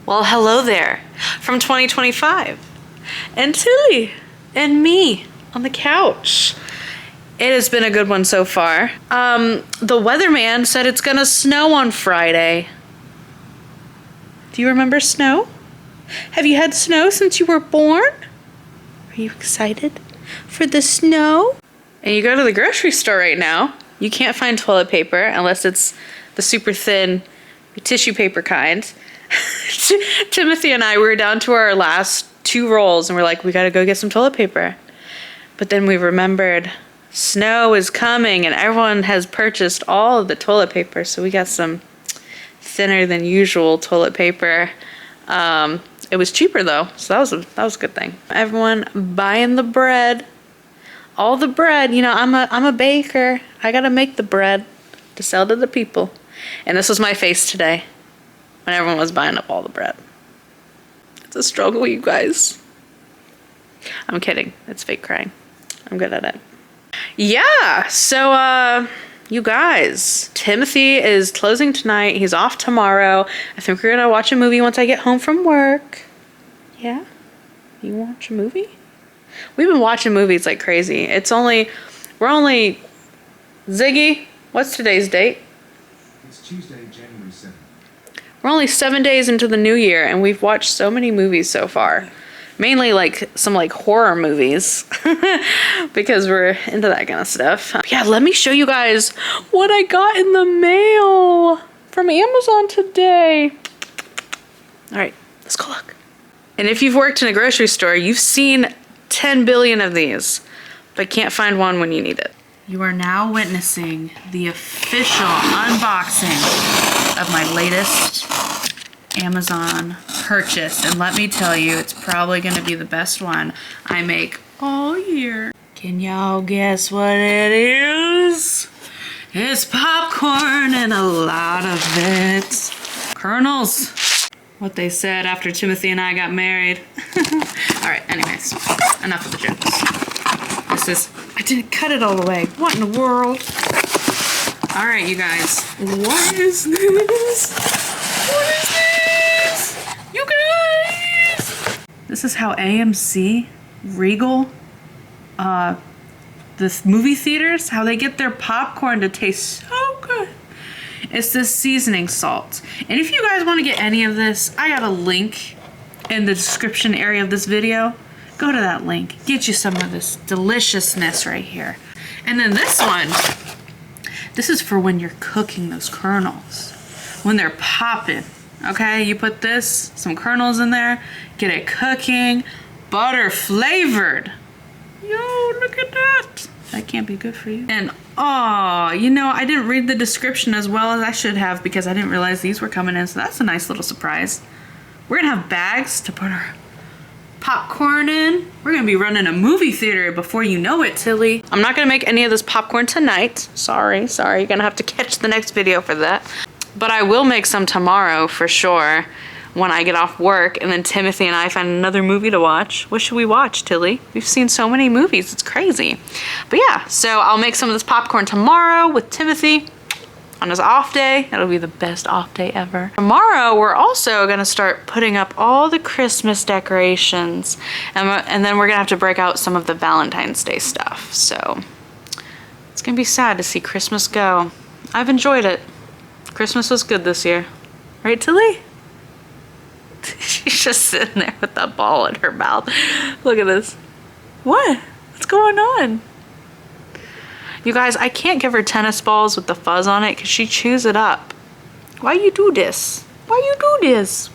Well, hello there from 2025 and Tilly and me on the couch. It has been a good one so far. The weatherman said it's gonna snow on Friday. Do you remember snow? Have you had snow since you were born? Are you excited for the snow? And you go to the grocery store right now, you can't find toilet paper unless it's the super thin tissue paper kind. Timothy and I were down to our last 2 rolls and we're like, we gotta go get some toilet paper. But then we remembered snow is coming and everyone has purchased all of the toilet paper, so we got some thinner than usual toilet paper. It was cheaper though, so that was a good thing. Everyone buying the bread, all the bread. You know, I'm a baker. I gotta make the bread to sell to the people. And this was my face today when everyone was buying up all the bread. It's a struggle, you guys. I'm kidding. It's fake crying. I'm good at it. Yeah, so you guys, Timothy is closing tonight. He's off tomorrow. I think we're gonna watch a movie once I get home from work. Yeah? You watch a movie? We've been watching movies like crazy. We're only, Ziggy, what's today's date? It's Tuesday, January 7th. We're only 7 days into the new year and we've watched so many movies so far. Mainly like some like horror movies because we're into that kind of stuff. But yeah, let me show you guys what I got in the mail from Amazon today. All right, let's go look. And if you've worked in a grocery store, you've seen 10 billion of these, but can't find one when you need it. You are now witnessing the official unboxing of my latest Amazon purchase, and let me tell you, it's probably gonna be the best one I make all year. Can y'all guess what it is? It's popcorn and a lot of it. Kernels. What they said after Timothy and I got married. All right, anyways, enough of the jokes. I didn't cut it all the way. What in the world? All right, you guys, what is this? What is this? You guys! This is how AMC, Regal, the movie theaters, how they get their popcorn to taste so good. It's this seasoning salt. And if you guys want to get any of this, I got a link in the description area of this video. Go to that link. Get you some of this deliciousness right here. And then this one, this is for when you're cooking those kernels. When they're popping, okay? You put this, some kernels in there, get it cooking, butter flavored. Yo, look at that. That can't be good for you. And, oh, you know, I didn't read the description as well as I should have because I didn't realize these were coming in, so that's a nice little surprise. We're gonna have bags to put our popcorn in. We're gonna be running a movie theater before you know it, Tilly. I'm not gonna make any of this popcorn tonight. Sorry, you're gonna have to catch the next video for that. But I will make some tomorrow for sure when I get off work and then Timothy and I find another movie to watch. What should we watch, Tilly? We've seen so many movies, it's crazy. But yeah, so I'll make some of this popcorn tomorrow with Timothy on his off day. That'll be the best off day ever. Tomorrow, we're also gonna start putting up all the Christmas decorations and then we're gonna have to break out some of the Valentine's Day stuff. So it's gonna be sad to see Christmas go. I've enjoyed it. Christmas was good this year. Right, Tilly? She's just sitting there with that ball in her mouth. Look at this. What? What's going on? You guys, I can't give her tennis balls with the fuzz on it because she chews it up. Why you do this? Why you do this?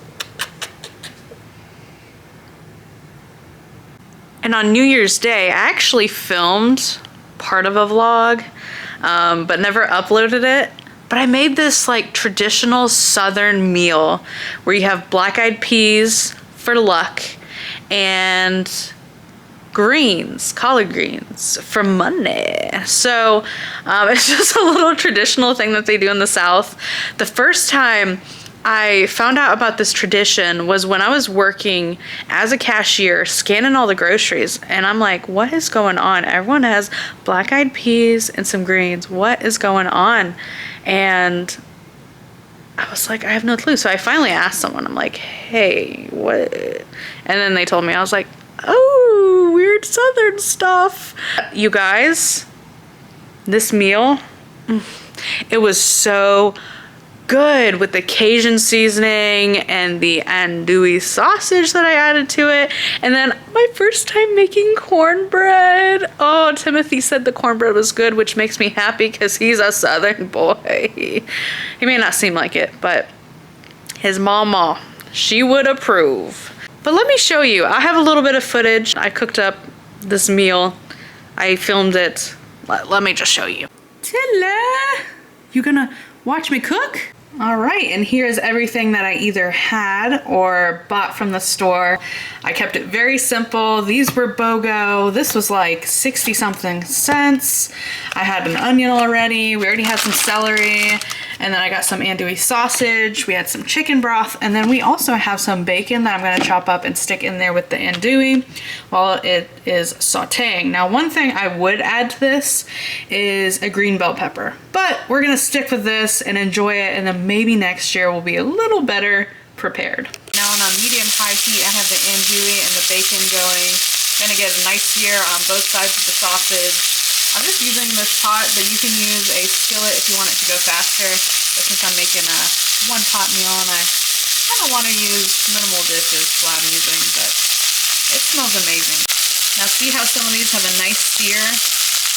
And on New Year's Day, I actually filmed part of a vlog, but never uploaded it. But I made this like traditional Southern meal where you have black-eyed peas for luck and greens, collard greens for money. So it's just a little traditional thing that they do in the South. The first time I found out about this tradition was when I was working as a cashier, scanning all the groceries, and I'm like, what is going on? Everyone has black-eyed peas and some greens. What is going on? And I was like, I have no clue. So I finally asked someone, I'm like, hey, what? And then they told me, I was like, oh, weird Southern stuff. You guys, this meal, it was so good with the Cajun seasoning and the andouille sausage that I added to it. And then my first time making cornbread. Oh, Timothy said the cornbread was good, which makes me happy because he's a Southern boy. He may not seem like it, but his mama, she would approve. But let me show you. I have a little bit of footage. I cooked up this meal. I filmed it. Let me just show you. Tilla, you gonna watch me cook? All right, and here's everything that I either had or bought from the store. I kept it very simple. These were BOGO. This was like 60 something cents. I had an onion already. We already had some celery. And then I got some andouille sausage. We had some chicken broth. And then we also have some bacon that I'm gonna chop up and stick in there with the andouille while it is sauteing. Now, one thing I would add to this is a green bell pepper, but we're gonna stick with this and enjoy it. And then maybe next year we'll be a little better prepared. Now on a medium-high heat, I have the andouille and the bacon going. I'm gonna get a nice sear on both sides of the sausage. I'm just using this pot, but you can use a skillet if you want it to go faster. But since I'm making a one-pot meal and I kind of want to use minimal dishes, that's what I'm using, but it smells amazing. Now see how some of these have a nice sear?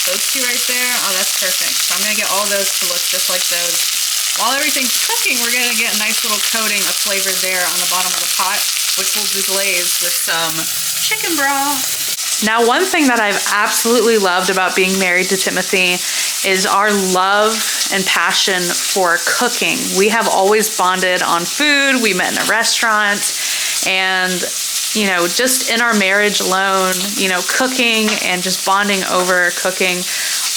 Those two right there, oh, that's perfect. So I'm gonna get all those to look just like those. While everything's cooking, we're gonna get a nice little coating of flavor there on the bottom of the pot, which will deglaze with some chicken broth. Now, one thing that I've absolutely loved about being married to Timothy is our love and passion for cooking. We have always bonded on food. We met in a restaurant, and you know, just in our marriage alone, you know, cooking and just bonding over cooking.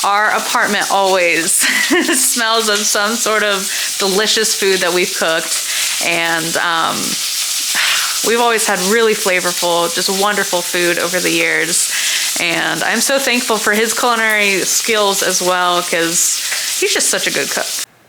Our apartment always smells of some sort of delicious food that we've cooked, and we've always had really flavorful, just wonderful food over the years. And I'm so thankful for his culinary skills as well, because he's just such a good cook.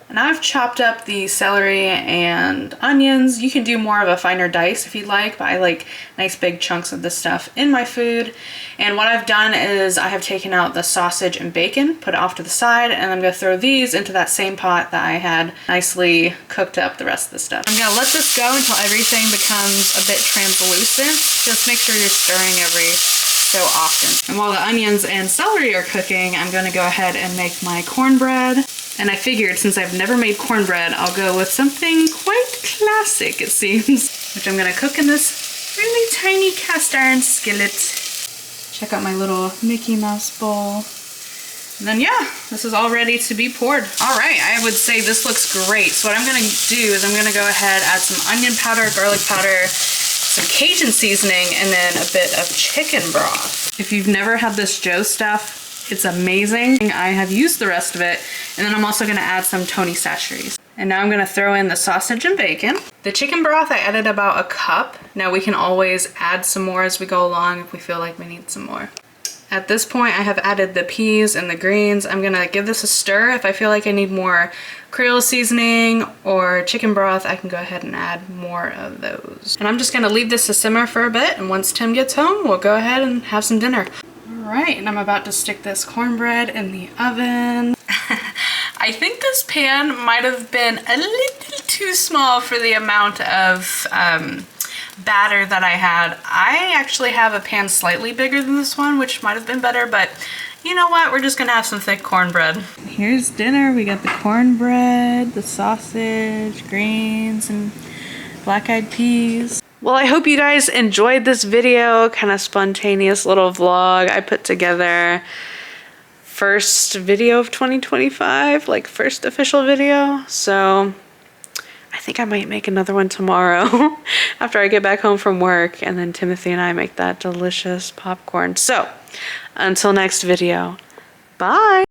And I've chopped up the celery and onions. You can do more of a finer dice if you'd like, but I like nice big chunks of this stuff in my food. And what I've done is I have taken out the sausage and bacon, put it off to the side, and I'm gonna throw these into that same pot that I had nicely cooked up the rest of the stuff. I'm gonna let this go until everything becomes a bit translucent. Just make sure you're stirring every so often. And while the onions and celery are cooking, I'm gonna go ahead and make my cornbread. And I figured since I've never made cornbread, I'll go with something quite classic, it seems, which I'm gonna cook in this really tiny cast iron skillet. Check out my little Mickey Mouse bowl. And then yeah, this is all ready to be poured. All right, I would say this looks great. So what I'm gonna do is I'm gonna go ahead, add some onion powder, garlic powder, some Cajun seasoning, and then a bit of chicken broth. If you've never had this Joe stuff, it's amazing. I have used the rest of it, and then I'm also gonna add some Tony Chachere's. And now I'm gonna throw in the sausage and bacon. The chicken broth, I added about a cup. Now we can always add some more as we go along if we feel like we need some more. At this point, I have added the peas and the greens. I'm gonna give this a stir. If I feel like I need more Creole seasoning or chicken broth, I can go ahead and add more of those. And I'm just gonna leave this to simmer for a bit, and once Tim gets home, we'll go ahead and have some dinner. All right, and I'm about to stick this cornbread in the oven. I think this pan might have been a little too small for the amount of batter that I had. I actually have a pan slightly bigger than this one, which might have been better, but you know what? We're just gonna have some thick cornbread. Here's dinner. We got the cornbread, the sausage, greens, and black-eyed peas. Well, I hope you guys enjoyed this video, kind of spontaneous little vlog I put together. First video of 2025, like first official video. So I think I might make another one tomorrow after I get back home from work, and then Timothy and I make that delicious popcorn. So until next video, bye.